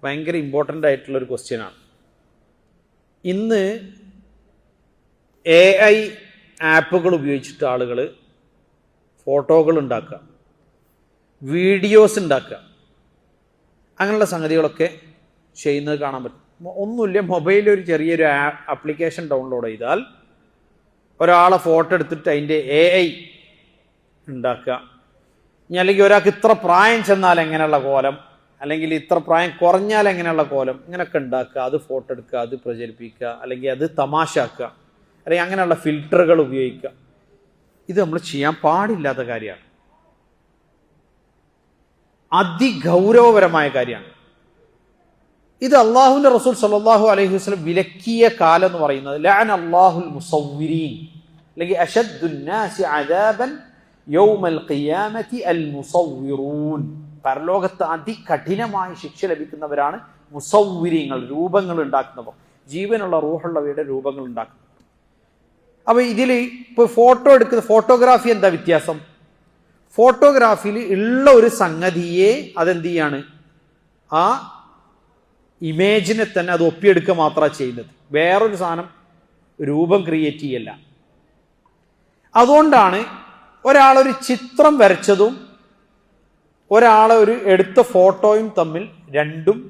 ഭയങ്കര ഇമ്പോർട്ടൻ്റ് ആയിട്ടുള്ളൊരു ക്വസ്റ്റ്യനാണ്. ഇന്ന് AI ആപ്പുകൾ ഉപയോഗിച്ചിട്ട് ആളുകൾ ഫോട്ടോകൾ ഉണ്ടാക്കുക, വീഡിയോസ് ഉണ്ടാക്കുക, അങ്ങനെയുള്ള സംഗതികളൊക്കെ ചെയ്യുന്നത് കാണാൻ പറ്റും. ഒന്നുമില്ല, മൊബൈലിൽ ഒരു ചെറിയൊരു ആപ്ലിക്കേഷൻ ഡൗൺലോഡ് ചെയ്താൽ ഒരാളെ ഫോട്ടോ എടുത്തിട്ട് അതിൻ്റെ AI ഉണ്ടാക്കുക. ഇനി അല്ലെങ്കിൽ ഒരാൾക്ക് ഇത്ര പ്രായം ചെന്നാൽ എങ്ങനെയുള്ള കോലം, അല്ലെങ്കിൽ ഇത്ര പ്രായം കുറഞ്ഞാൽ എങ്ങനെയുള്ള കോലം, ഇങ്ങനെയൊക്കെ ഉണ്ടാക്കുക, അത് ഫോട്ടോ എടുക്കുക, അത് പ്രചരിപ്പിക്കുക, അല്ലെങ്കിൽ അത് തമാശാക്കുക, അല്ലെങ്കിൽ അങ്ങനെയുള്ള ഫിൽറ്ററുകൾ ഉപയോഗിക്കുക. ഇത് നമ്മൾ ചെയ്യാൻ പാടില്ലാത്ത കാര്യമാണ്, അതിഗൗരവപരമായ കാര്യമാണ്. ഇത് അള്ളാഹുവിൻ്റെ റസൂൽ സല്ലല്ലാഹു അലൈഹി വസല്ലം വിലക്കിയ കാലം എന്ന് പറയുന്നത് ലഅന അല്ലാഹുൽ മുസവ്വിരീൻ, അല്ലെങ്കിൽ അശദ്ദുന്നാസി അദാബൻ യൗമൽ ഖിയാമത്തി അൽ മുസവ്വിറൂൻ. പരലോകത്ത് അതികഠിനമായ ശിക്ഷ ലഭിക്കുന്നവരാണ് മുസവ്വിരീങ്ങൾ, രൂപങ്ങൾ ഉണ്ടാക്കുന്നവർ, ജീവനുള്ള റൂഹുള്ളവയുടെ രൂപങ്ങൾ ഉണ്ടാക്കുന്നത്. അപ്പോൾ ഇതിൽ ഇപ്പോൾ ഫോട്ടോ എടുക്കുന്ന ഫോട്ടോഗ്രാഫി എന്താ വ്യത്യാസം? ഫോട്ടോഗ്രാഫിയിൽ ഉള്ള ഒരു സംഗതിയെ അതെന്ത് ചെയ്യാണ്, ആ ഇമേജിനെ തന്നെ അത് ഒപ്പിയെടുക്കുക മാത്രമാണ് ചെയ്യുന്നത്, വേറൊരു സാധനം രൂപം ക്രിയേറ്റ് ചെയ്യല്ല. അതുകൊണ്ടാണ് ഒരാളൊരു ചിത്രം വരച്ചതും ഒരാളെ ഒരു എടുത്ത ഫോട്ടോയും തമ്മിൽ രണ്ടും